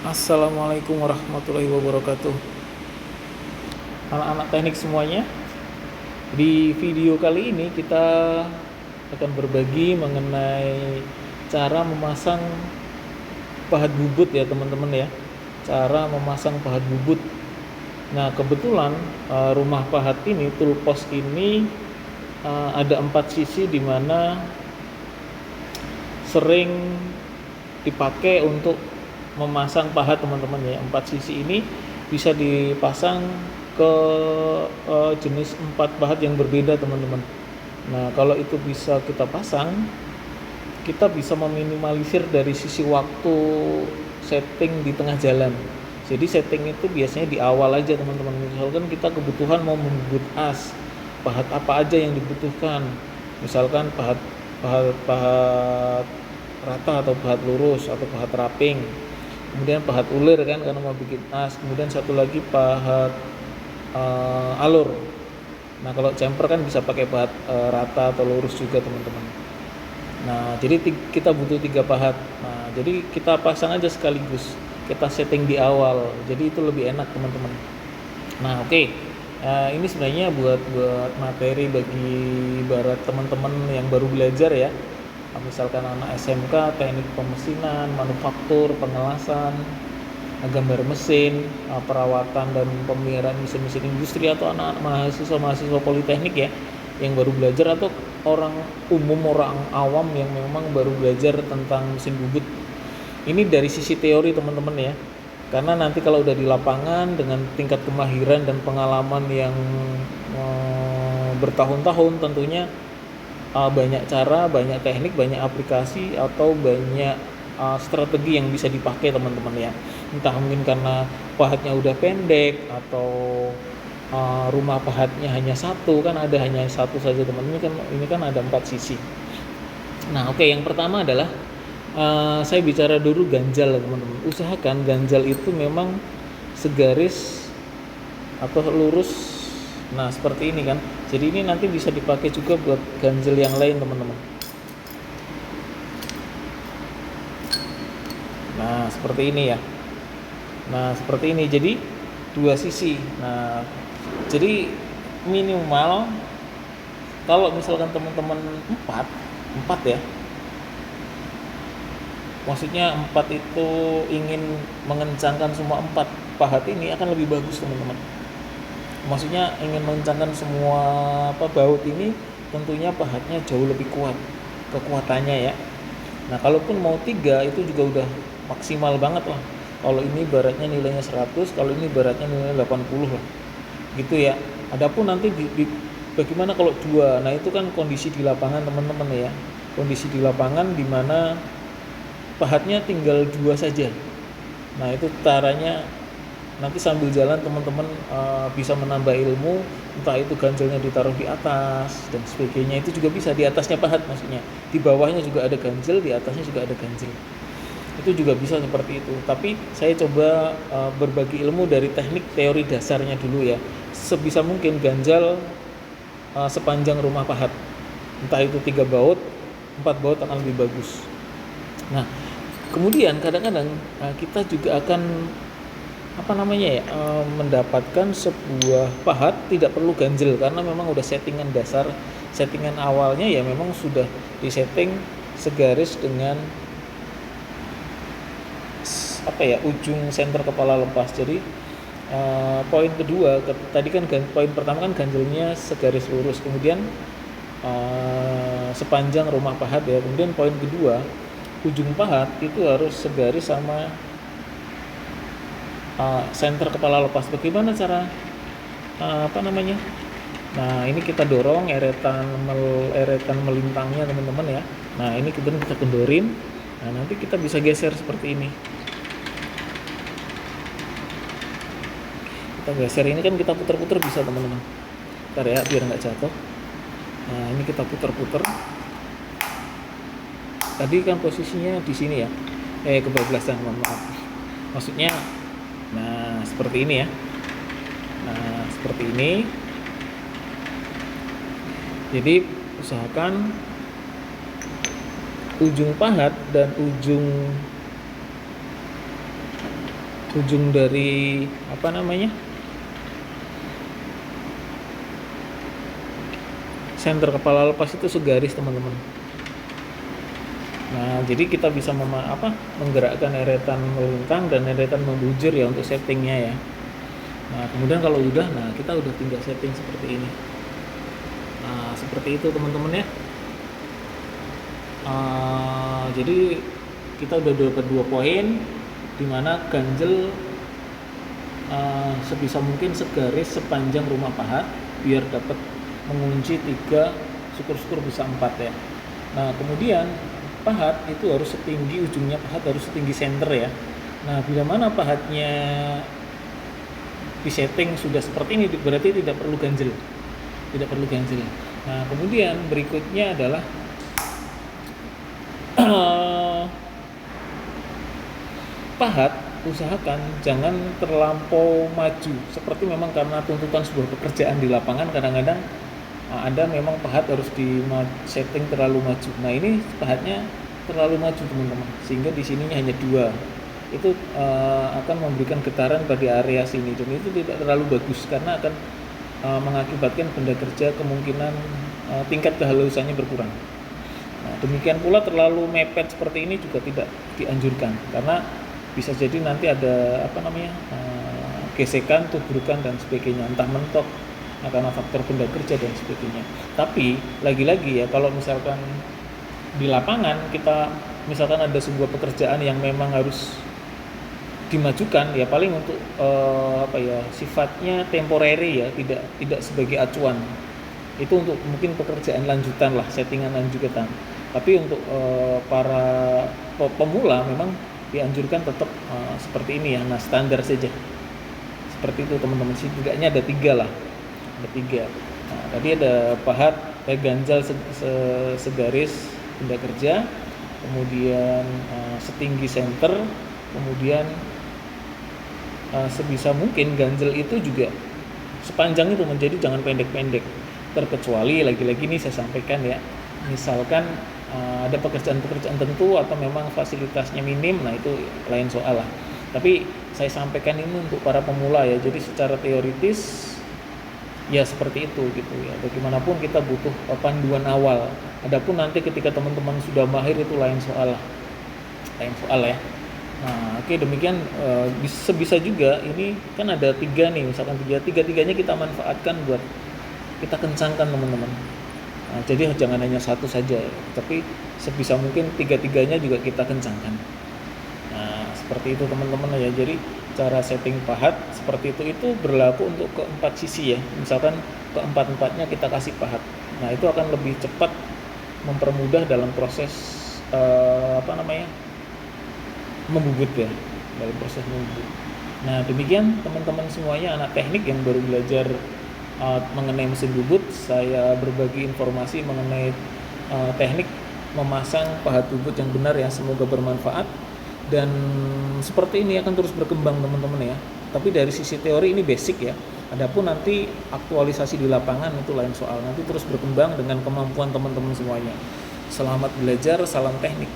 Assalamualaikum warahmatullahi wabarakatuh. Anak-anak teknik semuanya, di video kali ini kita akan berbagi mengenai cara memasang pahat bubut ya teman-teman ya. Cara memasang pahat bubut. Nah kebetulan rumah pahat ini, tool post ini ada 4 sisi di mana sering dipakai untuk memasang pahat teman-teman ya. 4 sisi ini bisa dipasang ke jenis 4 pahat yang berbeda teman-teman. Nah kalau itu bisa kita pasang, kita bisa meminimalisir dari sisi waktu setting di tengah jalan. Jadi setting itu biasanya di awal aja teman-teman. Misalkan kita kebutuhan mau membubut as, pahat apa aja yang dibutuhkan. Misalkan pahat rata atau pahat lurus atau pahat raping, kemudian pahat ulir kan karena mau bikin as, kemudian satu lagi pahat alur. Nah kalau jumper kan bisa pakai pahat rata atau lurus juga teman-teman. Nah jadi kita butuh 3 pahat. Nah jadi kita pasang aja sekaligus, kita setting di awal, jadi itu lebih enak teman-teman. Nah oke. Ini sebenarnya buat materi bagi barat teman-teman yang baru belajar ya. Misalkan anak SMK, teknik pemesinan, manufaktur, pengelasan, gambar mesin, perawatan dan pemeliharaan mesin-mesin industri, atau anak-anak mahasiswa politeknik ya yang baru belajar, atau orang umum, orang awam yang memang baru belajar tentang mesin bubut. Ini dari sisi teori teman-teman ya. Karena nanti kalau udah di lapangan dengan tingkat kemahiran dan pengalaman yang bertahun-tahun, tentunya banyak cara, banyak teknik, banyak aplikasi, atau banyak strategi yang bisa dipakai teman-teman ya. Entah mungkin karena pahatnya udah pendek, atau rumah pahatnya hanya satu, kan ada hanya satu saja teman-teman. Ini kan ada 4 sisi. Nah oke, yang pertama adalah saya bicara dulu ganjal teman-teman. Usahakan ganjal itu memang segaris atau lurus. Nah seperti ini kan. Jadi ini nanti bisa dipakai juga buat ganjel yang lain teman-teman. Nah seperti ini ya. Nah seperti ini, jadi 2 sisi. Nah jadi minimal kalau misalkan teman-teman 4 ya, maksudnya 4 itu ingin mengencangkan semua 4 pahat ini akan lebih bagus teman-teman. Maksudnya ingin mengencangkan semua baut ini, tentunya pahatnya jauh lebih kuat kekuatannya ya. Nah kalaupun mau 3 itu juga udah maksimal banget lah. Kalau ini baratnya nilainya 100, kalau ini baratnya nilainya 80 lah gitu ya. Adapun nanti bagaimana kalau 2, nah itu kan kondisi di lapangan teman-teman ya. Kondisi di lapangan dimana pahatnya tinggal 2 saja. Nah itu caranya nanti sambil jalan teman-teman bisa menambah ilmu, entah itu ganjelnya ditaruh di atas dan sebagainya. Itu juga bisa, di atasnya pahat maksudnya, di bawahnya juga ada ganjel, di atasnya juga ada ganjel. Itu juga bisa seperti itu. Tapi saya coba berbagi ilmu dari teknik teori dasarnya dulu ya. Sebisa mungkin ganjal sepanjang rumah pahat, entah itu 3 baut, 4 baut akan lebih bagus. Nah kemudian kadang-kadang kita juga akan mendapatkan sebuah pahat tidak perlu ganjel, karena memang udah settingan dasar, settingan awalnya ya memang sudah disetting segaris dengan ujung senter kepala lepas. Jadi poin kedua tadi kan, poin pertama kan ganjelnya segaris lurus, kemudian sepanjang rumah pahat ya. Kemudian poin kedua, ujung pahat itu harus segaris sama senter kepala lepas. Bagaimana cara Nah ini kita dorong eretan melintangnya teman-teman ya. Nah ini kemudian kita kendorin. Nah nanti kita bisa geser seperti ini. Kita geser ini kan, kita putar-putar bisa teman-teman. Bentar ya biar nggak jatuh. Nah ini kita putar-putar. Tadi kan posisinya di sini ya. Kebablasan, mohon maaf. Maksudnya nah seperti ini ya. Nah seperti ini. Jadi usahakan ujung pahat dan ujung ujung dari apa namanya, senter kepala lepas itu segaris teman-teman. Nah, jadi kita bisa menggerakkan eretan melintang dan eretan membujur ya untuk settingnya ya. Nah, kemudian kalau udah, nah kita udah tinggal setting seperti ini. Nah, seperti itu teman-teman ya. Jadi kita udah dapat 2 poin, dimana ganjel sebisa mungkin segaris sepanjang rumah pahat biar dapat mengunci 3, syukur-syukur bisa 4 ya. Nah, kemudian pahat itu harus setinggi, ujungnya pahat harus setinggi center ya. Nah, bila mana pahatnya di setting sudah seperti ini, berarti tidak perlu ganjel. Nah, kemudian berikutnya adalah pahat usahakan jangan terlampau maju, seperti memang karena tuntutan sebuah pekerjaan di lapangan kadang-kadang ada memang pahat harus di setting terlalu maju. Nah, ini pahatnya terlalu maju teman-teman, sehingga di sininya hanya 2. Itu akan memberikan getaran pada area sini, dan itu tidak terlalu bagus karena akan mengakibatkan benda kerja kemungkinan tingkat kehalusannya berkurang. Nah, demikian pula terlalu mepet seperti ini juga tidak dianjurkan, karena bisa jadi nanti ada gesekan, tubrukan dan sebagainya, entah mentok karena faktor benda kerja dan sebagainya. Tapi lagi-lagi ya, kalau misalkan di lapangan kita misalkan ada sebuah pekerjaan yang memang harus dimajukan, ya paling untuk sifatnya temporary ya, tidak sebagai acuan. Itu untuk mungkin pekerjaan lanjutan lah, settingan lanjutan. Tapi untuk para pemula memang dianjurkan tetap seperti ini ya. Nah, standar saja seperti itu teman-teman. Setidaknya ada 3 lah, ada 3. Nah, tadi ada pahat ganjal segaris benda kerja, kemudian setinggi center, kemudian sebisa mungkin ganjel itu juga sepanjang itu, menjadi jangan pendek-pendek, terkecuali lagi-lagi ini saya sampaikan ya, misalkan ada pekerjaan-pekerjaan tentu atau memang fasilitasnya minim, nah itu lain soal lah. Tapi saya sampaikan ini untuk para pemula ya, jadi secara teoritis ya seperti itu gitu ya. Bagaimanapun kita butuh panduan awal. Adapun nanti ketika teman-teman sudah mahir itu lain soal ya. Nah, oke, demikian. Bisa juga ini kan ada 3 nih, misalkan tiga-tiganya kita manfaatkan buat kita kencangkan teman-teman. Nah, jadi jangan hanya satu saja, tapi sebisa mungkin 3-tiganya juga kita kencangkan. Nah, seperti itu teman-teman ya. Jadi cara setting pahat seperti itu berlaku untuk ke-4 sisi ya. Misalkan ke-4-empatnya kita kasih pahat. Nah, itu akan lebih cepat mempermudah dalam proses membubut ya, dalam proses membubut. Nah, demikian teman-teman semuanya, anak teknik yang baru belajar mengenai mesin bubut. Saya berbagi informasi mengenai teknik memasang pahat bubut yang benar ya. Semoga bermanfaat, dan seperti ini akan terus berkembang teman-teman ya. Tapi dari sisi teori ini basic ya. Adapun nanti aktualisasi di lapangan itu lain soal, nanti terus berkembang dengan kemampuan teman-teman semuanya. Selamat belajar, salam teknik.